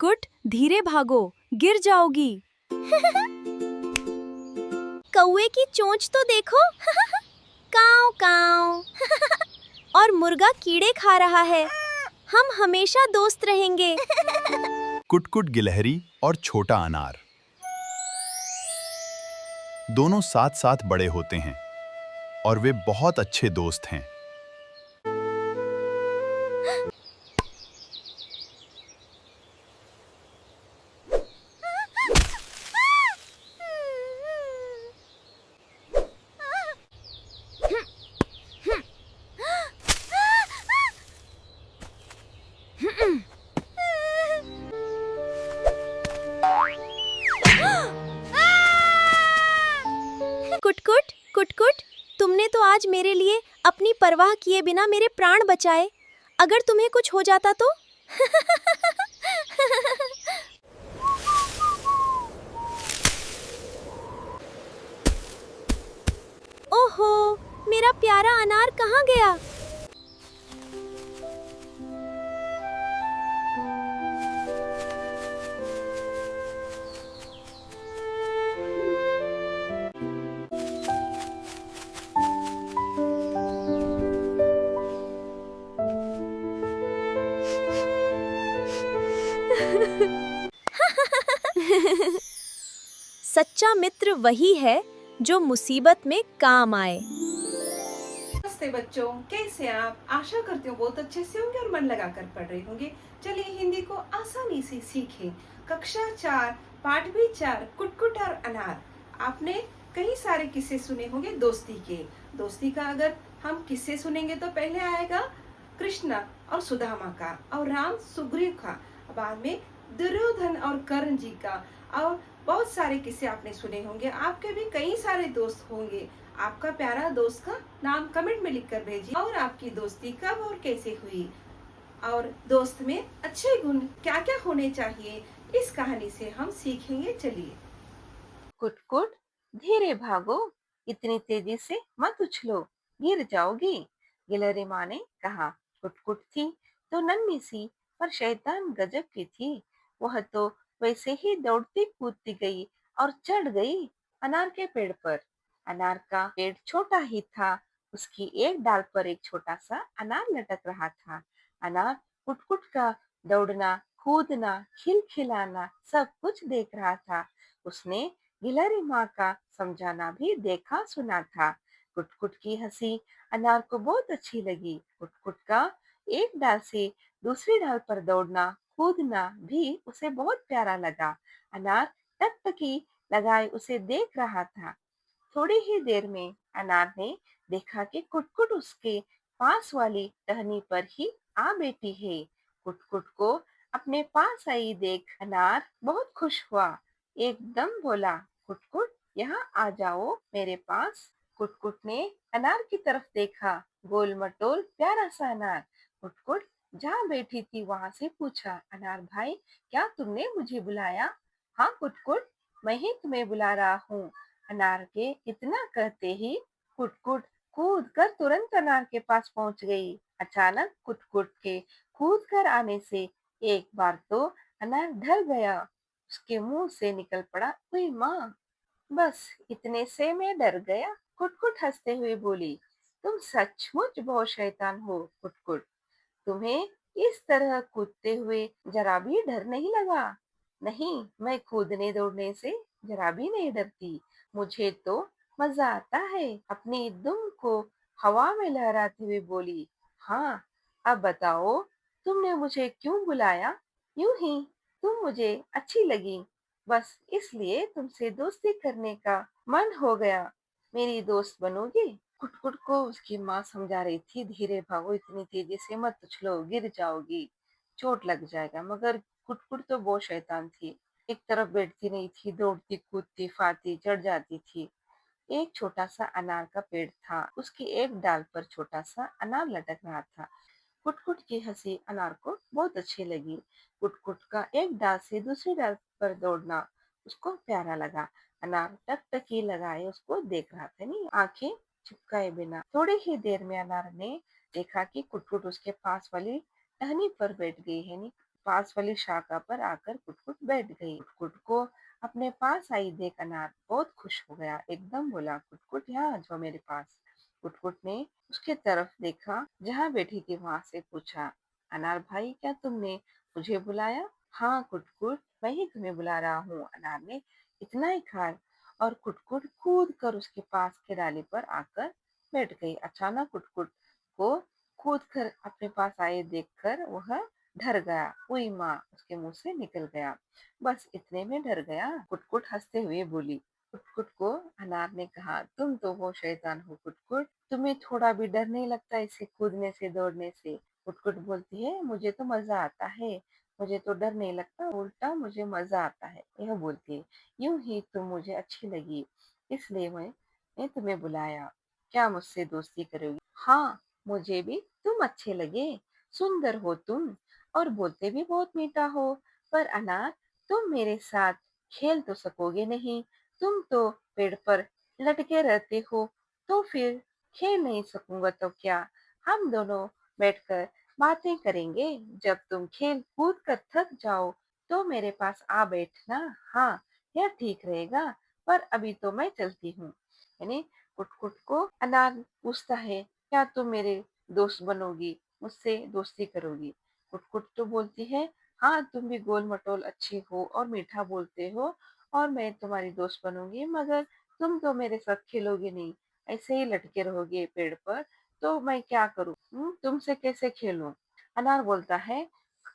कुटकुट, धीरे भागो, गिर जाओगी। कौवे की चोंच तो देखो। काव काव। और मुर्गा कीड़े खा रहा है। हम हमेशा दोस्त रहेंगे। कुटकुट गिलहरी और छोटा अनार दोनों साथ साथ बड़े होते हैं और वे बहुत अच्छे दोस्त हैं। कुटकुट, कुटकुट, तुमने तो आज मेरे लिए अपनी परवाह किए बिना मेरे प्राण बचाए। अगर तुम्हें कुछ हो जाता तो? ओहो, मेरा प्यारा अनार कहाँ गया? सच्चा मित्र वही है जो मुसीबत में काम आए। नमस्ते बच्चों, कैसे आप? आशा करती हूँ बहुत अच्छे से होंगे और मन लगाकर पढ़ रहे होंगे। चलिए हिंदी को आसानी से सीखें। कक्षा 4 पाठ भी 4 कुटकुट और अनार। आपने कई सारे किस्से सुने होंगे दोस्ती के। दोस्ती का अगर हम किस्से सुनेंगे तो पहले आएगा कृष्ण और सुदामा का, और राम सुग्रीव का, बाद में दुर्योधन और कर्ण जी का, और बहुत सारे किस्से आपने सुने होंगे। आपके भी कई सारे दोस्त होंगे। आपका प्यारा दोस्त का नाम कमेंट में लिखकर भेजिए, और आपकी दोस्ती कब और कैसे हुई, और दोस्त में अच्छे गुण क्या क्या होने चाहिए, इस कहानी से हम सीखेंगे। चलिए। कुटकुट, धीरे भागो, इतनी तेजी से मत उछलो, गिर जाओगी। गिलहरी माँ ने कहा। कुटकुट थी तो नन्ही सी, पर शैतान गजब की थी। वह तो वैसे ही दौड़ती कूदती गई और चढ़ गई अनार के पेड़ पर। अनार का पेड़ छोटा ही था। उसकी एक डाल पर एक छोटा सा अनार लटक रहा था। अनार कुटकुट का दौड़ना, कूदना, खिलखिलाना सब कुछ देख रहा था। उसने गिलहरी माँ का समझाना भी देखा सुना था। कुटकुट की हंसी अनार को बहुत अच्छी लगी। कुटकुट का एक डाल से दूसरी डाल पर दौड़ना, कूदना भी उसे बहुत प्यारा लगा। अनार टकटकी लगाए उसे देख रहा था। थोड़ी ही देर में अनार ने देखा कि कुटकुट उसके पास वाली टहनी पर ही आ बैठी है। कुटकुट को अपने पास आई देख अनार बहुत खुश हुआ। एकदम बोला, कुटकुट यहाँ आ जाओ मेरे पास। कुटकुट ने अनार की तरफ देखा, गोल मटोल प्यारा सा अनार। कुटकुट जहाँ बैठी थी वहां से पूछा, अनार भाई क्या तुमने मुझे बुलाया? हाँ कुटकुट, मैं ही तुम्हें बुला रहा हूँ। अनार के इतना कहते ही कुटकुट कूद कर तुरंत अनार के पास पहुंच गई। अचानक कुटकुट के कूद कर आने से एक बार तो अनार डर गया। उसके मुंह से निकल पड़ा, हुई माँ। बस इतने से मैं डर गया। कुटकुट हंसते हुए बोली, तुम सचमुच बहुत शैतान हो कुटकुट। तुम्हें इस तरह कूदते हुए जरा भी डर नहीं लगा? नहीं, मैं कूदने दौड़ने से जरा भी नहीं डरती। मुझे तो मजा आता है। अपनी दुम को हवा में लहराते हुए बोली, हाँ अब बताओ तुमने मुझे क्यों बुलाया? यूं ही तुम मुझे अच्छी लगी, बस इसलिए तुमसे दोस्ती करने का मन हो गया। मेरी दोस्त बनोगी? कुटकुट को उसकी माँ समझा रही थी, धीरे भागो, इतनी तेजी से मत उछलो, गिर जाओगी, चोट लग जाएगा। मगर कुटकुट तो बहुत शैतान थी। एक तरफ बैठती नहीं थी, दौड़ती कूदती फाती चढ़ जाती थी। एक छोटा सा अनार का पेड़ था। उसकी एक डाल पर छोटा सा अनार लटक रहा था। कुटकुट की हंसी अनार को बहुत अच्छी लगी। कुटकुट का एक डाल से दूसरी डाल पर दौड़ना उसको प्यारा लगा। अनार टकटकी लगाए उसको देख रहा था, नहीं आंखें चिपकाए बिना। थोड़ी ही देर में अनार ने देखा कि कुटकुट उसके पास वाली टहनी पर बैठ गई है। नहीं पास वाली शाखा पर आकर कुटकुट बैठ गई। कुटकुट को अपने पास आई देख अनार बहुत खुश हो गया, एकदम बोला, कुटकुट यहाँ आ जाओ मेरे पास। कुटकुट ने उसके तरफ देखा जहाँ बैठी थी, वहां से पूछा, अनार भाई क्या तुमने मुझे बुलाया? हाँ कुटकुट, मैं ही तुम्हें बुला रहा हूँ, अनार ने इतना ही कहा और कुटकुट कूद कर उसके पास के डाली पर आकर बैठ गई। अचानक कुटकुट को कूद कर अपने पास आए देखकर वह डर गया। हुई माँ उसके मुंह से निकल गया। बस इतने में डर गया। कुटकुट हंसते हुए बोली। कुटकुट को अनार ने कहा, तुम तो वो शैतान हो कुटकुट, तुम्हें थोड़ा भी डर नहीं लगता इसे कूदने से दौड़ने से? कुटकुट बोलती है, मुझे तो मजा आता है, मुझे तो डर नहीं लगता, उल्टा मुझे मजा आता है, यह बोलती है। यूं ही तुम मुझे अच्छी लगी, इसलिए मैं तुम्हें बुलाया। क्या मुझसे दोस्ती करोगी? हाँ, मुझे भी तुम अच्छे लगे, सुंदर हो तुम और बोलते भी बहुत मीठा हो। पर अनार, तुम मेरे साथ खेल तो सकोगे नहीं, तुम तो पेड़ पर लटके रहते हो, तो फिर खेल नहीं सकूंगा तो क्या? हम दोनों बैठकर बातें करेंगे, जब तुम खेल कूद कर थक जाओ तो मेरे पास आ बैठना। हाँ, यह ठीक रहेगा, पर अभी तो मैं चलती हूँ। यानी कुटकुट को अनार पूछता है, क्या तुम मेरे दोस्त बनोगी, मुझसे दोस्ती करोगी? कुटकुट तो बोलती है, हाँ तुम भी गोल मटोल अच्छी हो और मीठा बोलते हो और मैं तुम्हारी दोस्त बनूंगी, मगर तुम तो मेरे साथ खेलोगे नहीं, ऐसे ही लटके रहोगे पेड़ पर, तो मैं क्या करूं? तुमसे कैसे खेलूं? अनार बोलता है,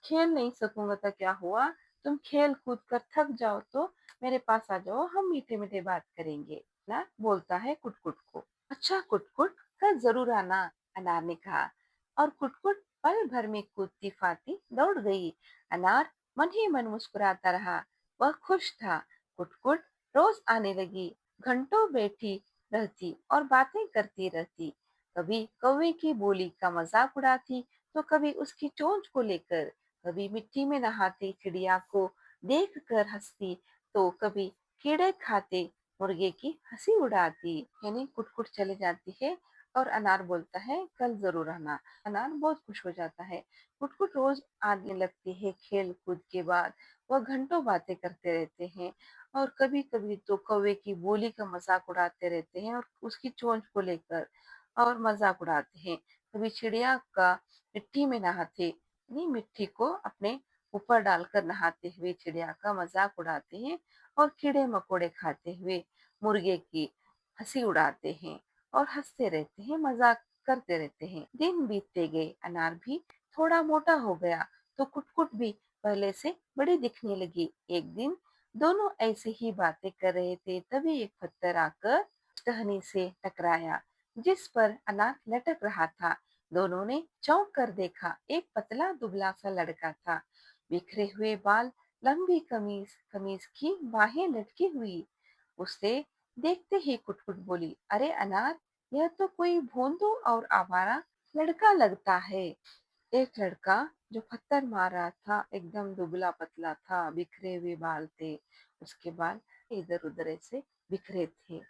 खेल नहीं सकूंगा तो क्या हुआ, तुम खेल कूद कर थक जाओ तो मेरे पास आ जाओ, हम मीठे मीठे बात करेंगे। ना बोलता है कुटकुट को। अच्छा कुटकुट, कल जरूर आना, अनार ने कहा और कुटकुट पल भर में कूदती फाती दौड़ गई। अनार मन ही मन मुस्कुराता रहा, वह खुश था। कुटकुट रोज आने लगी, घंटों बैठी रहती और बातें करती रहती। कभी कौवे की बोली का मजाक उड़ाती, तो कभी उसकी चोंच को लेकर, कभी मिट्टी में नहाती चिड़िया को देख कर हंसती, तो कभी कीड़े खाते मुर्गे की हंसी उड़ाती। यानी कुटकुट चले जाती है और अनार बोलता है, कल जरूर आना। अनार बहुत खुश हो जाता है। कुटकुट रोज आने लगती है, खेल कूद के बाद वह घंटों बातें करते रहते हैं और कभी कभी तो कौवे की बोली का मजाक उड़ाते रहते हैं और उसकी चोंच को लेकर और मजाक उड़ाते हैं। कभी चिड़िया का मिट्टी में नहाते, यानी मिट्टी को अपने ऊपर डालकर नहाते हुए चिड़िया का मजाक उड़ाते हैं और कीड़े मकोड़े खाते हुए मुर्गे की हंसी उड़ाते हैं और हंसते रहते हैं, मजाक करते रहते हैं। दिन बीतते गए, अनार भी थोड़ा मोटा हो गया तो कुटकुट भी पहले से बड़ी दिखने लगी। एक दिन दोनों ऐसे ही बातें कर रहे थे, तभी एक पत्थर आकर टहनी से टकराया जिस पर अनार लटक रहा था। दोनों ने चौंक कर देखा, एक पतला दुबला सा लड़का था, बिखरे हुए बाल, लंबी कमीज, कमीज की बाहें लटकी हुई। उसे देखते ही कुटकुट बोली, अरे अनार, यह तो कोई भोंदू और आवारा लड़का लगता है। एक लड़का जो पत्थर मार रहा था एकदम दुबला पतला था, बिखरे हुए बाल थे, उसके बाल इधर उधर ऐसे बिखरे थे।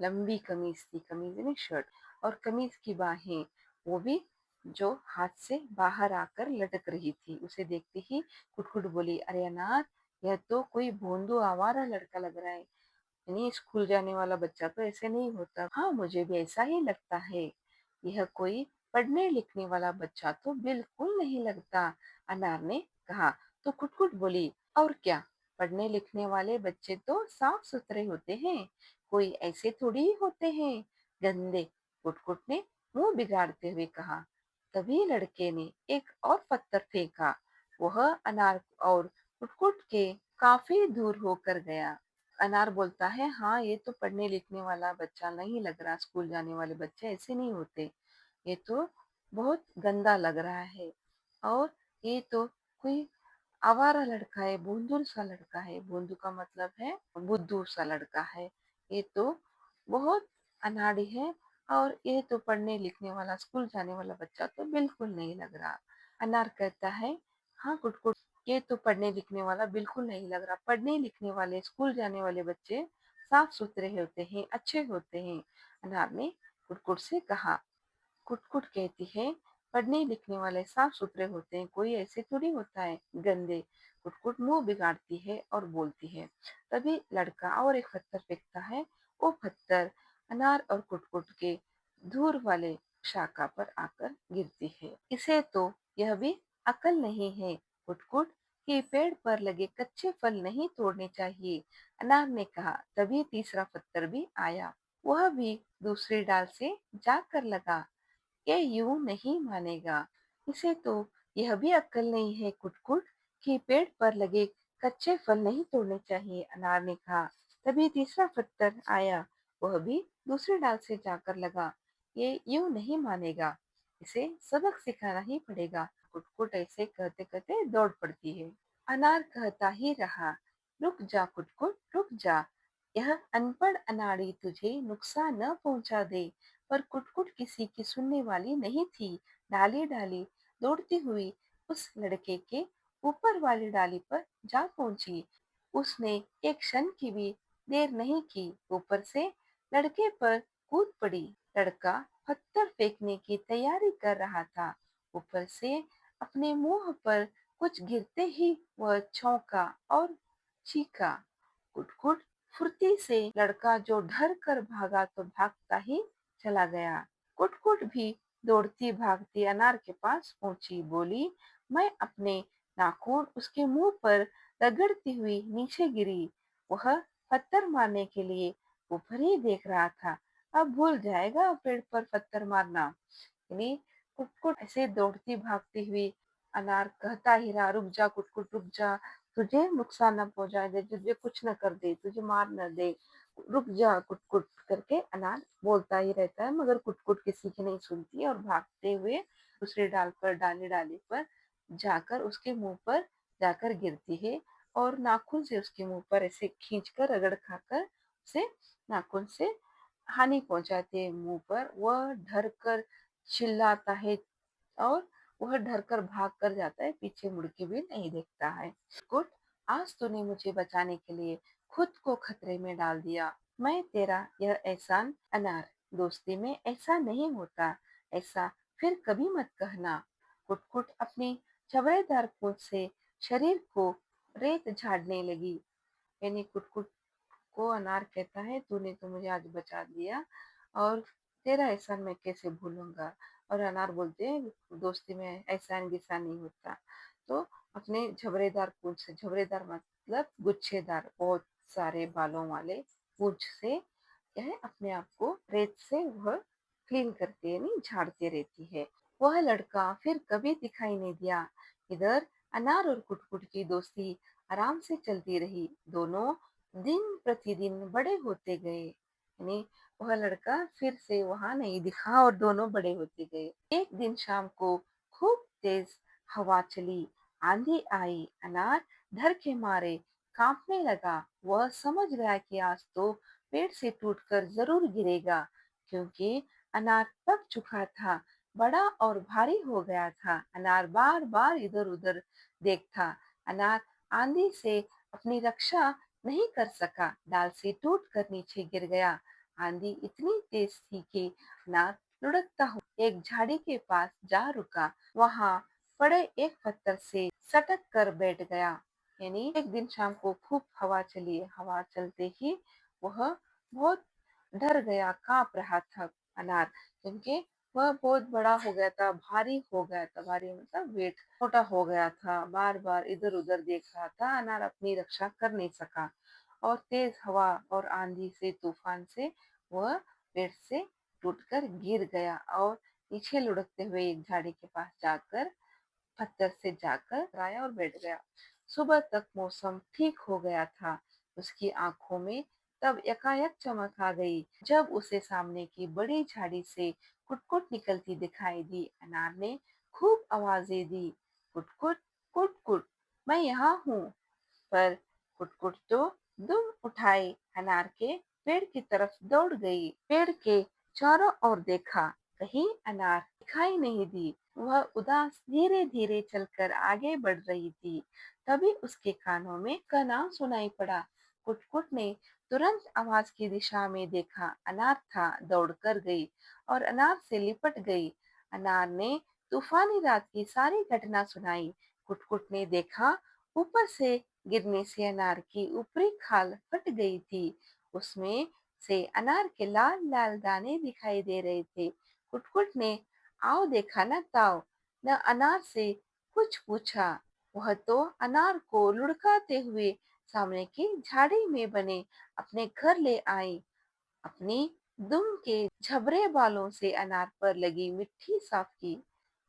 लंबी कमीज थी, कमीज यानी शर्ट, और कमीज की बाहें वो भी जो हाथ से बाहर आकर लटक रही थी। उसे देखते ही कुटकुट बोली, अरे अनार, यह तो कोई भोंदू आवारा लड़का लग रहा है, यानी स्कूल जाने वाला बच्चा तो ऐसे नहीं होता। हाँ, मुझे भी ऐसा ही लगता है, यह कोई पढ़ने लिखने वाला बच्चा तो बिल्कुल नहीं लगता, अनार ने कहा। तो कुटकुट बोली, और क्या, पढ़ने लिखने वाले बच्चे तो साफ सुथरे होते हैं, कोई ऐसे थोड़ी ही होते हैं, गंदे, कुटकुट ने मुंह बिगाड़ते हुए कहा। तभी लड़के ने एक और पत्थर फेंका, वह अनार और कुटकुट के काफी दूर होकर गया। अनार बोलता है, हाँ ये तो पढ़ने लिखने वाला बच्चा नहीं लग रहा, स्कूल जाने वाले बच्चे ऐसे नहीं होते, ये तो बहुत गंदा लग रहा है और ये तो कोई आवारा लड़का है, भोंदू सा लड़का है। भोंदू का मतलब है बुद्धू सा लड़का है, ये तो बहुत अनाड़ी है और ये तो पढ़ने लिखने वाला स्कूल जाने वाला बच्चा तो बिल्कुल नहीं लग रहा। अनार कहता है, हाँ कुटकुट, ये तो पढ़ने लिखने वाला बिल्कुल नहीं लग रहा, पढ़ने लिखने वाले स्कूल जाने वाले बच्चे साफ सुथरे होते हैं, अच्छे होते हैं, अनार ने कुटकुट से कहा। कुटकुट कहती है, पढ़ने लिखने वाले साफ सुथरे होते हैं, कोई ऐसे थोड़ी होता है गंदे। कुटकुट मुंह बिगाड़ती है और बोलती है। तभी लड़का और एक पत्थर फेंकता है। वो पत्थर अनार और कुटकुट के दूर वाले शाखा पर आकर गिरती है। इसे तो यह भी अकल नहीं है कुटकुट कि पेड़ पर लगे कच्चे फल नहीं तोड़ने चाहिए। अनार ने कहा। तभी तीसरा पत्थर भी आया। वह भी दूसरी डाल से जाकर लगा। ये यूं नहीं मानेगा। इसे तो यह भी अक्ल नहीं है कुटकुट कि पेड़ पर लगे कच्चे फल नहीं तोड़ने चाहिए। अनार ने कहा। तभी तीसरा पत्थर आया। वह भी दूसरी डाल से जाकर लगा। ये यूं नहीं मानेगा। इसे सबक सिखाना ही पड़ेगा। कुटकुट ऐसे कहते कहते दौड़ पड़ती है। अनार कहता ही रहा। रुक जा कुटकुट रुक जा। यह अनपढ़ अनाड़ी तुझे नुकसान न पहुंचा दे। पर कुटकुट किसी की सुनने वाली नहीं थी। डाली डाली दौड़ती हुई उस लड़के के ऊपर वाली डाली पर जा पहुंची। उसने एक क्षण की भी देर नहीं की, ऊपर से लड़के पर कूद पड़ी। लड़का पत्थर फेंकने की तैयारी कर रहा था। ऊपर से अपने मुंह पर कुछ गिरते ही वह चौंका और चीखा। कुटकुट फुर्ती से लड़का जो डर कर भागा तो भागता ही चला गया। कुटकुट भी दौड़ती भागती अनार के पास पहुंची। बोली, मैं अपने नाखून उसके मुंह पर रगड़ती हुई नीचे गिरी। वह पत्थर मारने के लिए ऊपर ही देख रहा था। अब भूल जाएगा पेड़ पर पत्थर मारना। यानी कुटकुट ऐसे दौड़ती भागती हुई अनार कहता ही रहा, रुक जा कुटकुट रुक जा। तुझे नुकसान न पहुंचाए दे, तुझे कुछ न कर दे, तुझे मार न दे। रुक जा कुटकुट करके अनार बोलता ही रहता है, मगर कुटकुट किसी की नहीं सुनती और भागते हुए दूसरे डाल पर डाली डाली पर जाकर उसके मुंह पर जाकर गिरती है और नाखून से उसके मुंह पर ऐसे खींचकर रगड़ खाकर उसे नाखून से हानि पहुंचाती है मुंह पर। वह डर कर चिल्लाता है और वह डर कर भाग कर जाता है, पीछे मुड़ के भी नहीं देखता है। कुट, आज तूने मुझे बचाने के लिए खुद को खतरे में डाल दिया। मैं तेरा यह एहसान अनार, दोस्ती में ऐसा नहीं होता। ऐसा फिर कभी मत कहना। कुटकुट अपनी चबरेदार पूंछ से शरीर को रेत झाड़ने लगी। यानी कुटकुट को अनार कहता है, तूने तो मुझे आज बचा दिया और तेरा एहसान मैं कैसे भूलूंगा। और अनार बोलते हैं दोस्ती में एहसान गिसान नहीं होता। तो अपने झबरेदार पूंछ से, झबरेदार मतलब गुच्छेदार बहुत सारे बालों वाले पूंछ से यह अपने आप को रेत से वह क्लीन करती है, नहीं झाड़ती रहती है। वह लड़का फिर कभी दिखाई नहीं दिया। इधर अनार और कुटकुट की दोस्ती आराम से चलती रही। दोनों दिन प्रतिदिन बड़े होते गए। यानी वह लड़का फिर से वहां नहीं दिखा और दोनों बड़े होते गए। एक दिन शाम को खूब तेज हवा चली, आंधी आई। अनार डर के मारे कांपने लगा। वह समझ गया कि आज तो पेड़ से टूटकर जरूर गिरेगा, क्योंकि अनार पक चुका था, बड़ा और भारी हो गया था। अनार बार बार इधर उधर देखता। अनार आंधी से अपनी रक्षा नहीं कर सका, डाल से टूटकर नीचे गिर गया। आंधी इतनी तेज थी कि अनार लुढ़कता हुआ एक झाड़ी के पास जा रुका। वहां पड़े एक पत्थर से सटक कर बैठ गया। यानी एक दिन शाम को खूब हवा चली। हवा चलते ही वह बहुत डर गया, कांप रहा था अनार, क्योंकि वह बहुत बड़ा हो गया था, भारी हो गया था। भारी मतलब वेट छोटा हो गया था। बार बार इधर उधर देख रहा था। अनार अपनी रक्षा कर नहीं सका और तेज हवा और आंधी से, तूफान से वह पेड़ से टूटकर गिर गया और पीछे लुढ़कते हुए एक झाड़ी के पास जाकर पत्थर से जाकर आया और बैठ गया। सुबह तक मौसम ठीक हो गया था। उसकी आंखों में तब एकाएक चमक आ गई जब उसे सामने की बड़ी झाड़ी से कुटकुट निकलती दिखाई दी। अनार ने खूब आवाजें दी, कुटकुट कुटकुट, मैं यहाँ हूँ। पर कुटकुट तो दुम उठाए अनार के पेड़ की तरफ दौड़ गई। पेड़ के चारों ओर देखा, कहीं अनार दिखाई नहीं दी। वह उदास धीरे धीरे चलकर आगे बढ़ रही थी। तभी उसके कानों में का नाम सुनाई पड़ा। कुटकुट ने तुरंत आवाज की दिशा में देखा। अनार था, दौड़कर गई और अनार से लिपट गई। अनार ने तूफानी रात की सारी घटना सुनाई। कुटकुट ने देखा ऊपर से गिरने से अनार की ऊपरी खाल फट गई थी। उसमें से अनार के लाल लाल दाने दिखाई दे रहे थे। कुटकुट ने आओ देखा न ताओ न अनार से कुछ पूछा। वह तो अनार को लुढ़काते हुए सामने की झाड़ी में बने अपने घर ले आई। अपनी दुम के झबरे बालों से अनार पर लगी मिट्टी साफ की।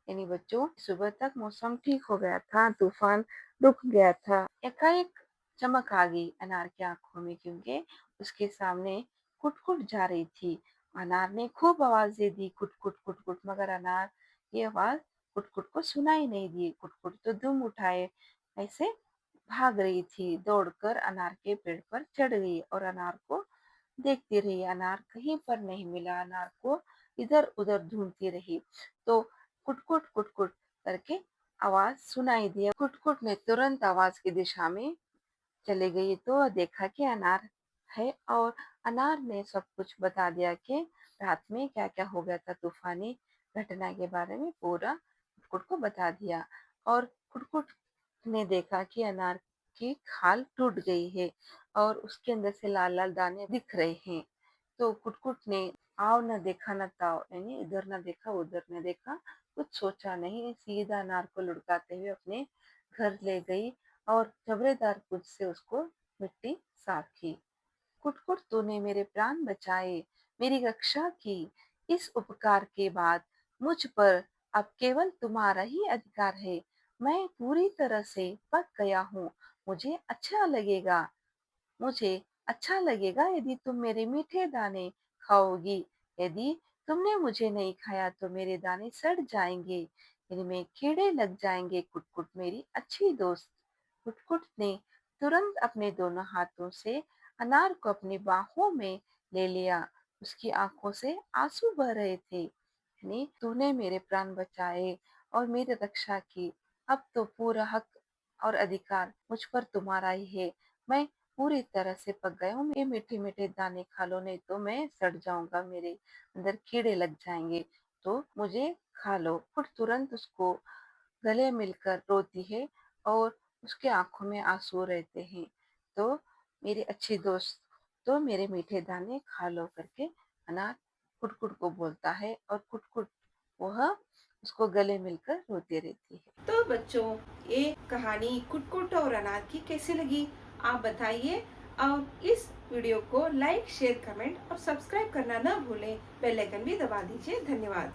यानी बच्चों, सुबह तक मौसम ठीक हो गया था, तूफान रुक गया था। एकाएक चमक आ गई अनार की आंखों में, क्योंकि उसके सामने कुटकुट जा रही थी। अनार ने खूब आवाजें दी, कुटकुट कुटकुट, मगर अनार की आवाज कुटकुट को सुनाई नहीं दी। कुटकुट तो दुम उठाए ऐसे भाग रही थी, दौड़कर अनार के पेड़ पर चढ़ गई और अनार को देखती रही। अनार कहीं पर नहीं मिला, अनार को इधर उधर ढूंढती रही। तो कुटकुट कुटकुट करके आवाज सुनाई दिया। कुटकुट ने तुरंत आवाज की दिशा में चली गई तो देखा कि अनार है, और अनार ने सब कुछ बता दिया कि रात में क्या क्या हो गया था, तूफानी घटना के बारे में पूरा कुटकुट को बता दिया। और कुटकुट ने देखा कि अनार की खाल टूट गई है और उसके अंदर से लाल लाल दाने दिख रहे हैं। तो कुटकुट ने आओ न देखा न ताओ, यानी इधर न देखा उधर न देखा, कुछ सोचा नहीं, सीधा अनार को लुढ़काते हुए अपने घर ले गई और जबरेदार कुछ से उसको मिट्टी साफ की। कुटकुट तूने मेरे प्राण बचाए, मेरी रक्षा की। इस उपकार के बाद मुझ पर अब केवल तुम्हारा ही अधिकार है। मैं पूरी तरह से पक गया हूँ। मुझे अच्छा लगेगा यदि तुम मेरे मीठे दाने खाओगी। यदि तुमने मुझे नहीं खाया तो मेरे दाने सड़ जाएंगे, इनमें कीड़े लग जाएंगे। कुटकुट मेरी अच्छी दोस्त। कुटकुट ने तुरंत अपने दोनों हाथों से अनार को अपनी बाहों में ले लिया। उसकी आंखों से आंसू बह रहे थे। यानी तूने मेरे प्राण बचाए और मेरी रक्षा की, अब तो पूरा हक और अधिकार मुझ पर तुम्हारा ही है। मैं पूरी तरह से पक गया हूँ, ये मीठे मीठे दाने खा लो, नहीं तो मैं सड़ जाऊंगा, मेरे अंदर कीड़े लग जाएंगे, तो मुझे खा लो। फिर तुरंत उसको गले मिलकर रोती है और उसके आंखों में आंसू रहते हैं। तो मेरे अच्छे दोस्त, तो मेरे मीठे दाने खा लो करके अनार कुटकुट को बोलता है, और कुटकुट वह उसको गले मिलकर रोती रहती है। तो बच्चों, ये कहानी कुटकुट और अनार की कैसी लगी आप बताइए, और इस वीडियो को लाइक शेयर कमेंट और सब्सक्राइब करना न भूलें। बेल आइकन भी दबा दीजिए। धन्यवाद।